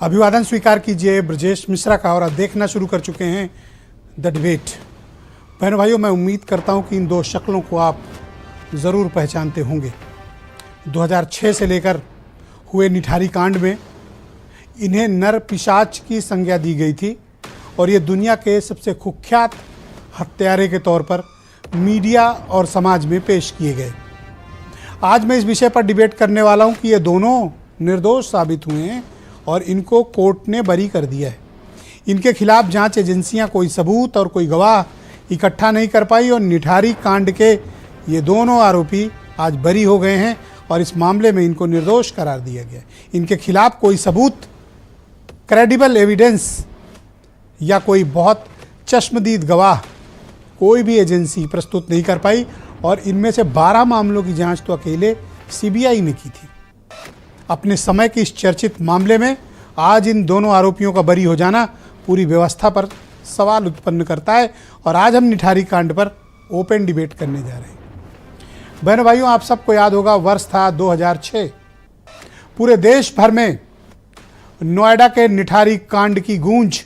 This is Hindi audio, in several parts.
अभिवादन स्वीकार कीजिए ब्रजेश मिश्रा का। और आप देखना शुरू कर चुके हैं द डिबेट। बहनों भाइयों, मैं उम्मीद करता हूं कि इन दो शक्लों को आप ज़रूर पहचानते होंगे। 2006 से लेकर हुए निठारी कांड में इन्हें नर पिशाच की संज्ञा दी गई थी और ये दुनिया के सबसे कुख्यात हत्यारे के तौर पर मीडिया और समाज में पेश किए गए। आज मैं इस विषय पर डिबेट करने वाला हूं कि ये दोनों निर्दोष साबित हुए हैं और इनको कोर्ट ने बरी कर दिया है। इनके खिलाफ जांच एजेंसियां कोई सबूत और कोई गवाह इकट्ठा नहीं कर पाई और निठारी कांड के ये दोनों आरोपी आज बरी हो गए हैं और इस मामले में इनको निर्दोष करार दिया गया। इनके खिलाफ कोई सबूत, क्रेडिबल एविडेंस या कोई बहुत चश्मदीद गवाह कोई भी एजेंसी प्रस्तुत नहीं कर पाई और इनमें से 12 मामलों की जांच तो अकेले सीबीआई ने की थी। अपने समय के इस चर्चित मामले में आज इन दोनों आरोपियों का बरी हो जाना पूरी व्यवस्था पर सवाल उत्पन्न करता है और आज हम निठारी कांड पर ओपन डिबेट करने जा रहे हैं। बहनों भाइयों, आप सबको याद होगा वर्ष था 2006। पूरे देश भर में नोएडा के निठारी कांड की गूंज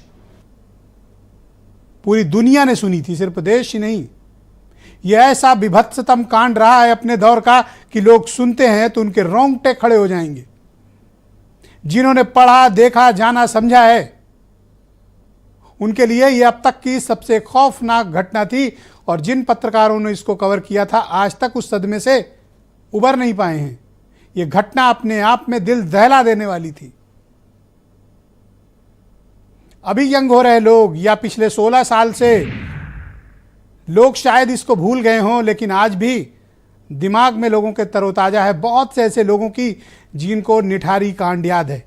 पूरी दुनिया ने सुनी थी, सिर्फ देश ही नहीं। यह ऐसा विभत्सतम कांड रहा है अपने दौर का कि लोग सुनते हैं तो उनके रोंगटे खड़े हो जाएंगे। जिन्होंने पढ़ा, देखा, जाना, समझा है, उनके लिए यह अब तक की सबसे खौफनाक घटना थी और जिन पत्रकारों ने इसको कवर किया था आज तक उस सदमे से उबर नहीं पाए हैं। यह घटना अपने आप में दिल दहला देने वाली थी। अभी यंग हो रहे लोग या पिछले 16 साल से लोग शायद इसको भूल गए हों, लेकिन आज भी दिमाग में लोगों के तरोताजा है। बहुत से ऐसे लोगों की जिनको निठारी कांड याद है।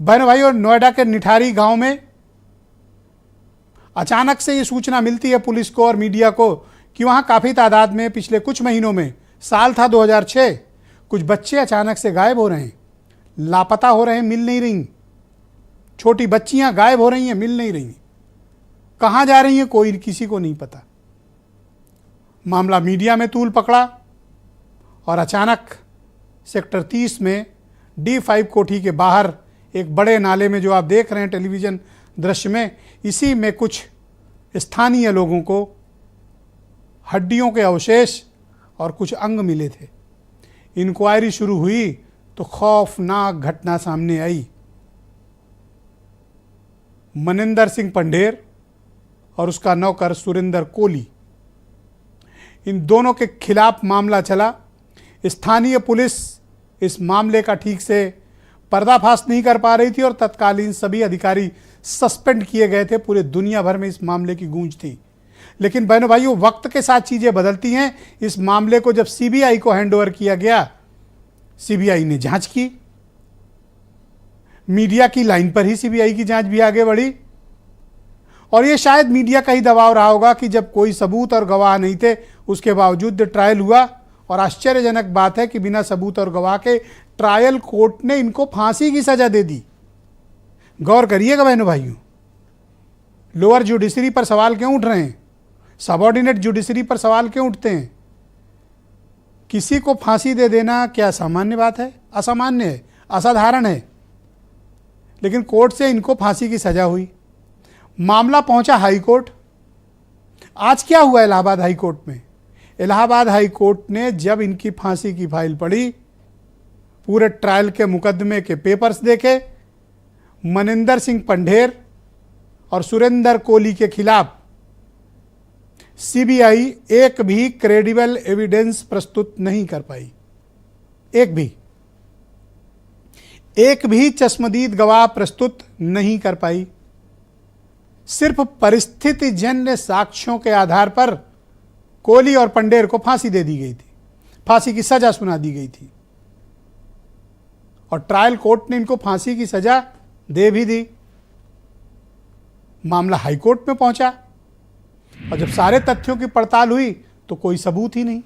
बहनों भाइयों, नोएडा के निठारी गांव में अचानक से ये सूचना मिलती है पुलिस को और मीडिया को कि वहां काफ़ी तादाद में पिछले कुछ महीनों में, साल था 2006, कुछ बच्चे अचानक से गायब हो रहे हैं, लापता हो रहे हैं, मिल नहीं रही। छोटी बच्चियां गायब हो रही हैं, मिल नहीं रही। कहाँ जा रही हैं कोई किसी को नहीं पता। मामला मीडिया में तूल पकड़ा और अचानक सेक्टर 30 में D5 कोठी के बाहर एक बड़े नाले में, जो आप देख रहे हैं टेलीविजन दृश्य में, इसी में कुछ स्थानीय लोगों को हड्डियों के अवशेष और कुछ अंग मिले थे। इंक्वायरी शुरू हुई तो खौफनाक घटना सामने आई। मनिंदर सिंह पंढेर और उसका नौकर सुरेंद्र कोली, इन दोनों के खिलाफ मामला चला। स्थानीय पुलिस इस मामले का ठीक से पर्दाफाश नहीं कर पा रही थी और तत्कालीन सभी अधिकारी सस्पेंड किए गए थे। पूरे दुनिया भर में इस मामले की गूंज थी। लेकिन बहनों भाइयों, वक्त के साथ चीज़ें बदलती हैं। इस मामले को जब सीबीआई को हैंडओवर किया गया, सीबीआई ने जांच की। मीडिया की लाइन पर ही सीबीआई की जांच भी आगे बढ़ी और ये शायद मीडिया का ही दबाव रहा होगा कि जब कोई सबूत और गवाह नहीं थे, उसके बावजूद ट्रायल हुआ। और आश्चर्यजनक बात है कि बिना सबूत और गवाह के ट्रायल कोर्ट ने इनको फांसी की सजा दे दी। गौर करिएगा बहनों भाइयों, लोअर जुडिशरी पर सवाल क्यों उठ रहे हैं? सबऑर्डिनेट जुडिशरी पर सवाल क्यों उठते हैं? किसी को फांसी दे देना क्या सामान्य बात है? असामान्य है, असाधारण है। लेकिन कोर्ट से इनको फांसी की सजा हुई। मामला पहुंचा हाई कोर्ट। आज क्या हुआ इलाहाबाद हाई कोर्ट में? इलाहाबाद हाई कोर्ट ने जब इनकी फांसी की फाइल पढ़ी, पूरे ट्रायल के मुकदमे के पेपर्स देखे, मनिंदर सिंह पंढेर और सुरेंद्र कोली के खिलाफ सीबीआई एक भी क्रेडिबल एविडेंस प्रस्तुत नहीं कर पाई। एक भी चश्मदीद गवाह प्रस्तुत नहीं कर पाई। सिर्फ परिस्थितिजन्य साक्ष्यों के आधार पर कोली और पंढेर को फांसी दे दी गई थी, फांसी की सजा सुना दी गई थी और ट्रायल कोर्ट ने इनको फांसी की सजा दे भी दी। मामला हाई कोर्ट में पहुंचा और जब सारे तथ्यों की पड़ताल हुई तो कोई सबूत ही नहीं।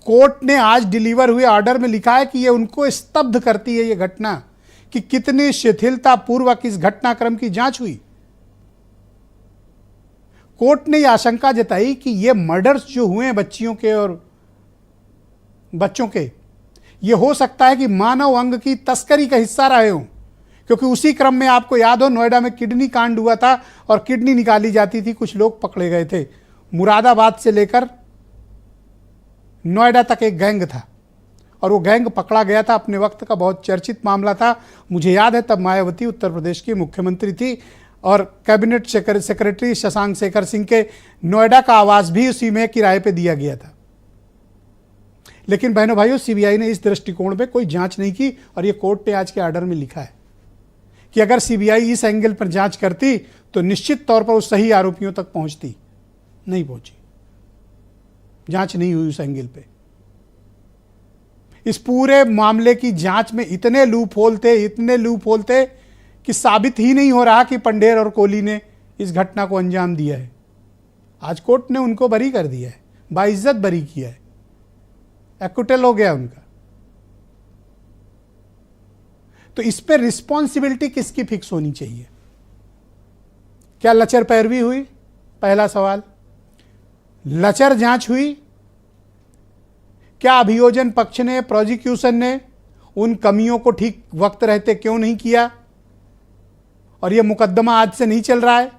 कोर्ट ने आज डिलीवर हुए ऑर्डर में लिखा है कि यह उनको स्तब्ध करती है, यह घटना, कि कितनी शिथिलता पूर्वक इस घटनाक्रम की जांच हुई। कोर्ट ने यह आशंका जताई कि ये मर्डर्स जो हुए हैं बच्चियों के और बच्चों के, ये हो सकता है कि मानव अंग की तस्करी का हिस्सा रहे हों, क्योंकि उसी क्रम में आपको याद हो नोएडा में किडनी कांड हुआ था और किडनी निकाली जाती थी, कुछ लोग पकड़े गए थे। मुरादाबाद से लेकर नोएडा तक एक गैंग था और वो गैंग पकड़ा गया था। अपने वक्त का बहुत चर्चित मामला था। मुझे याद है तब मायावती उत्तर प्रदेश की मुख्यमंत्री थी और कैबिनेट सेक्रेटरी शशांक शेखर सिंह के नोएडा का आवास भी उसी में किराए पे दिया गया था। लेकिन बहनों भाइयों, सीबीआई ने इस दृष्टिकोण में कोई जांच नहीं की और ये कोर्ट ने आज के आर्डर में लिखा है कि अगर सीबीआई इस एंगल पर जांच करती तो निश्चित तौर पर उस सही आरोपियों तक पहुंचती। नहीं पहुंची, जांच नहीं हुई उस एंगल पे। इस पूरे मामले की जांच में इतने लूप होल थे कि साबित ही नहीं हो रहा कि पंढेर और कोहली ने इस घटना को अंजाम दिया है। आज कोर्ट ने उनको बरी कर दिया है, बाइज्जत बरी किया है, एक्विटल हो गया उनका। तो इस पे रिस्पॉन्सिबिलिटी किसकी फिक्स होनी चाहिए? क्या लचर पैरवी हुई? पहला सवाल। लचर जांच हुई? क्या अभियोजन पक्ष ने, प्रोसिक्यूशन ने उन कमियों को ठीक वक्त रहते क्यों नहीं किया? और यह मुकदमा आज से नहीं चल रहा है,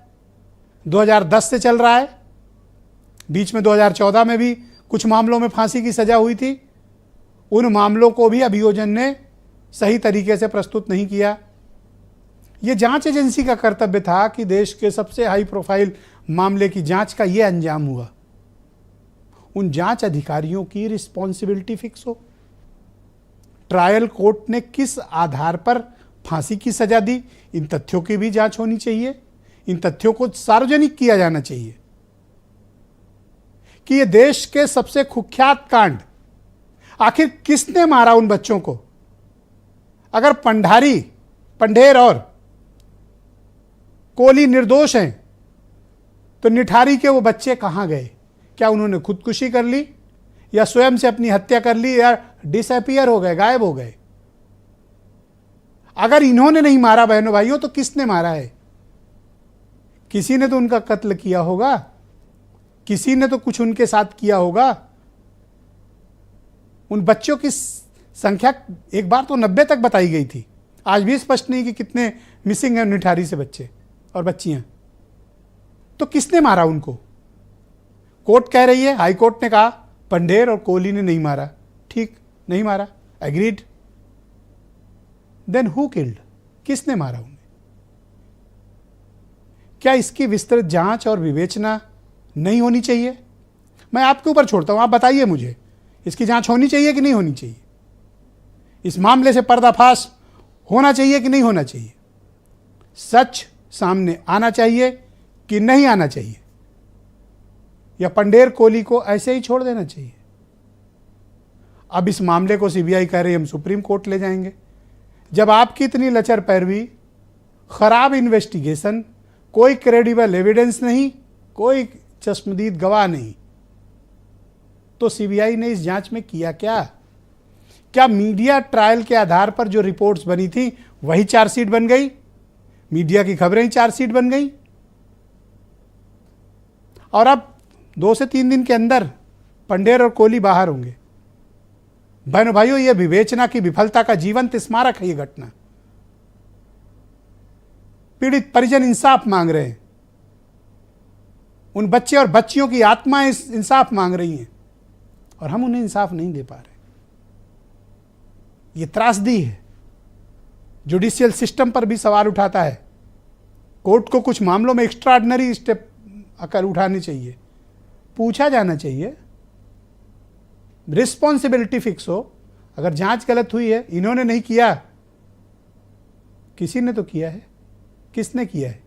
2010 से चल रहा है। बीच में 2014 में भी कुछ मामलों में फांसी की सजा हुई थी। उन मामलों को भी अभियोजन ने सही तरीके से प्रस्तुत नहीं किया। यह जांच एजेंसी का कर्तव्य था कि देश के सबसे हाई प्रोफाइल मामले की जांच का यह अंजाम हुआ। उन जांच अधिकारियों की रिस्पॉन्सिबिलिटी फिक्स हो। ट्रायल कोर्ट ने किस आधार पर फांसी की सजा दी, इन तथ्यों की भी जांच होनी चाहिए। इन तथ्यों को सार्वजनिक किया जाना चाहिए कि यह देश के सबसे कुख्यात कांड, आखिर किसने मारा उन बच्चों को? अगर पंढेर और कोहली निर्दोष हैं तो निठारी के वो बच्चे कहां गए? क्या उन्होंने खुदकुशी कर ली या स्वयं से अपनी हत्या कर ली या डिसअपीयर हो गए, गायब हो गए? अगर इन्होंने नहीं मारा बहनों भाइयों तो किसने मारा है? किसी ने तो उनका कत्ल किया होगा, किसी ने तो कुछ उनके साथ किया होगा। उन बच्चों की संख्या एक बार तो 90 तक बताई गई थी। आज भी स्पष्ट नहीं कि कितने मिसिंग हैं निठारी से बच्चे और बच्चियां। तो किसने मारा उनको? कोर्ट कह रही है, हाई कोर्ट ने कहा पंढेर और कोहली ने नहीं मारा। ठीक, नहीं मारा, एग्रीड। Then who killed? किसने मारा उन्हें? क्या इसकी विस्तृत जांच और विवेचना नहीं होनी चाहिए? मैं आपके ऊपर छोड़ता हूं, आप बताइए मुझे, इसकी जांच होनी चाहिए कि नहीं होनी चाहिए? इस मामले से पर्दाफाश होना चाहिए कि नहीं होना चाहिए? सच सामने आना चाहिए कि नहीं आना चाहिए? या पंढेर कोहली को ऐसे ही छोड़ देना चाहिए? अब इस मामले को सीबीआई कह रही है हम सुप्रीम कोर्ट ले जाएंगे। जब आपकी इतनी लचर पैरवी, खराब इन्वेस्टिगेशन, कोई क्रेडिबल एविडेंस नहीं, कोई चश्मदीद गवाह नहीं, तो सीबीआई ने इस जांच में किया क्या? क्या मीडिया ट्रायल के आधार पर जो रिपोर्ट्स बनी थी वही चार्जशीट बन गई? मीडिया की खबरें ही चार्जशीट बन गई? और अब 2 से 3 दिन के अंदर पंढेर और कोहली बाहर होंगे। बहनों भाइयों, यह विवेचना की विफलता का जीवंत स्मारक है। यह घटना, पीड़ित परिजन इंसाफ मांग रहे हैं। उन बच्चे और बच्चियों की आत्माएं इंसाफ मांग रही हैं और हम उन्हें इंसाफ नहीं दे पा रहे। यह त्रासदी है। जुडिशियल सिस्टम पर भी सवाल उठाता है। कोर्ट को कुछ मामलों में एक्स्ट्राऑर्डिनरी स्टेप अगर उठाने चाहिए, पूछा जाना चाहिए, रिस्पॉन्सिबिलिटी फिक्स हो। अगर जांच गलत हुई है, इन्होंने नहीं किया, किसी ने तो किया है। किसने किया है?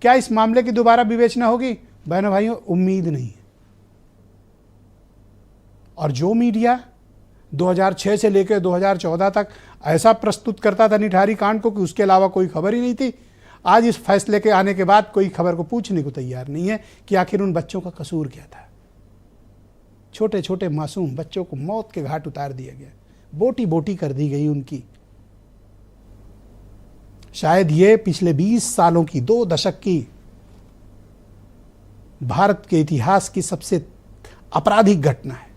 क्या इस मामले की दोबारा विवेचना होगी? बहनों भाइयों, उम्मीद नहीं है। और जो मीडिया 2006 से लेकर 2014 तक ऐसा प्रस्तुत करता था निठारी कांड को कि उसके अलावा कोई खबर ही नहीं थी, आज इस फैसले के आने के बाद कोई खबर को पूछने को तैयार नहीं है कि आखिर उन बच्चों का कसूर क्या था। छोटे छोटे मासूम बच्चों को मौत के घाट उतार दिया गया, बोटी बोटी कर दी गई उनकी। शायद ये पिछले 20 सालों की, 2 दशक की भारत के इतिहास की सबसे आपराधिक घटना है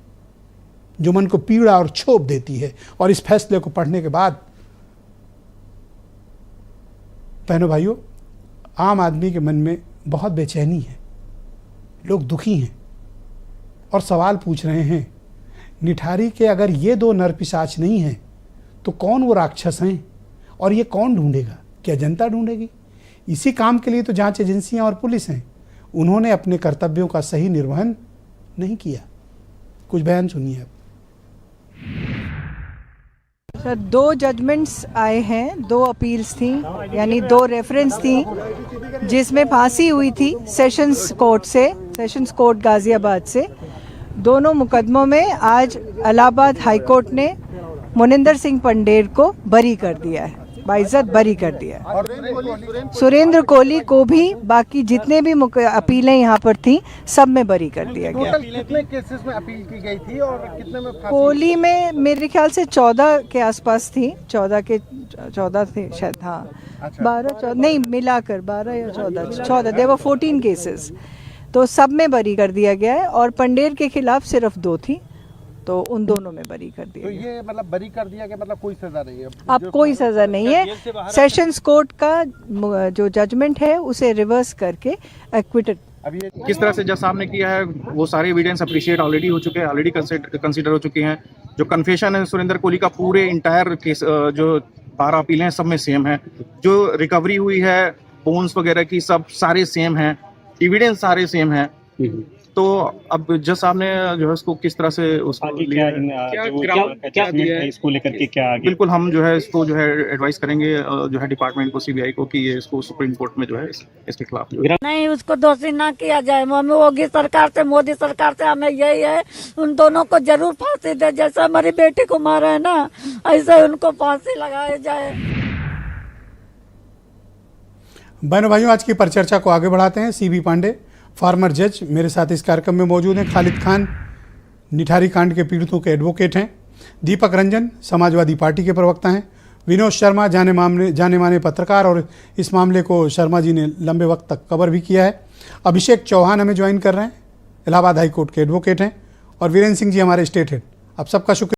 जो मन को पीड़ा और क्षोभ देती है। और इस फैसले को पढ़ने के बाद बहनों भाइयों, आम आदमी के मन में बहुत बेचैनी है, लोग दुखी हैं और सवाल पूछ रहे हैं, निठारी के अगर ये दो नरपिशाच नहीं हैं तो कौन वो राक्षस हैं और ये कौन ढूंढेगा? क्या जनता ढूंढेगी? इसी काम के लिए तो जांच एजेंसियां और पुलिस हैं। उन्होंने अपने कर्तव्यों का सही निर्वहन नहीं किया। कुछ बयान सुनिए आप। सर, 2 जजमेंट्स आए हैं, 2 अपील्स थी, यानी 2 रेफरेंस थी जिसमें फांसी हुई थी सेशंस कोर्ट गाजियाबाद से। दोनों मुकदमों में आज इलाहाबाद हाई कोर्ट ने मोनिंदर सिंह पंडेर को बरी कर दिया है, बाइज्जत बरी कर दिया है। सुरेंद्र कोहली को भी बाकी जितने भी अपीलें यहाँ पर थी सब में बरी कर दिया गया। कितने केसेस में अपील की गई थी और कितने में फांसी? कोहली में मेरे ख्याल से 14 के आसपास थी, 14 थे शायद, हाँ। अच्छा। 12 नहीं, मिलाकर 12 या 14 देवर 14 केसेस, तो सब में बरी कर दिया गया है। और पंडेर के खिलाफ सिर्फ 2 थी, तो उन दोनों में बरी कर दिया तो गया। ये मतलब बरी कर दिया गया, मतलब कोई सजा नहीं है? अब कोई सजा नहीं है। सेशंस कोर्ट का जो जजमेंट है उसे रिवर्स करके एक्विटेड। अभी किस तरह से जज साहब ने किया है वो सारे एविडेंस अप्रिशिएट ऑलरेडी हो चुके हैं, ऑलरेडी कंसीडर हो चुके हैं। जो कन्फेशन है सुरेंद्र कोहली का पूरे इंटायर केस, जो 12 अपीलें हैं सब में सेम है। जो रिकवरी हुई है बोन्स वगैरह की सब सारे सेम हैं, एविडेंस सारे सेम हैं। तो अब जज साहब ने जो है उसको किस तरह से उसको इसको लेकर के क्या आगे? बिल्कुल हम जो है इसको जो है एडवाइस करेंगे जो है डिपार्टमेंट को, सीबीआई को, कि ये इसको सुप्रीम कोर्ट में जो है इसके खिलाफ जो है नहीं, उसको दोषी ना किया जाए। योगी सरकार से, मोदी सरकार से हमें यही है, उन दोनों को जरूर फांसी दे। जैसे हमारी बेटी को मारा है ना, ऐसे उनको फांसी लगाई जाए। बहनों भाइयों, आज की परिचर्चा को आगे बढ़ाते हैं। सीबी पांडे, फार्मर जज, मेरे साथ इस कार्यक्रम में मौजूद हैं। खालिद खान, निठारी कांड के पीड़ितों के एडवोकेट हैं। दीपक रंजन, समाजवादी पार्टी के प्रवक्ता हैं। विनोद शर्मा, जाने माने पत्रकार, और इस मामले को शर्मा जी ने लंबे वक्त तक कवर भी किया है। अभिषेक चौहान हमें ज्वाइन कर रहे हैं, इलाहाबाद हाई कोर्ट के एडवोकेट हैं। और वीरेंद्र सिंह जी हमारे स्टेट हेड। आप सबका शुक्रिया।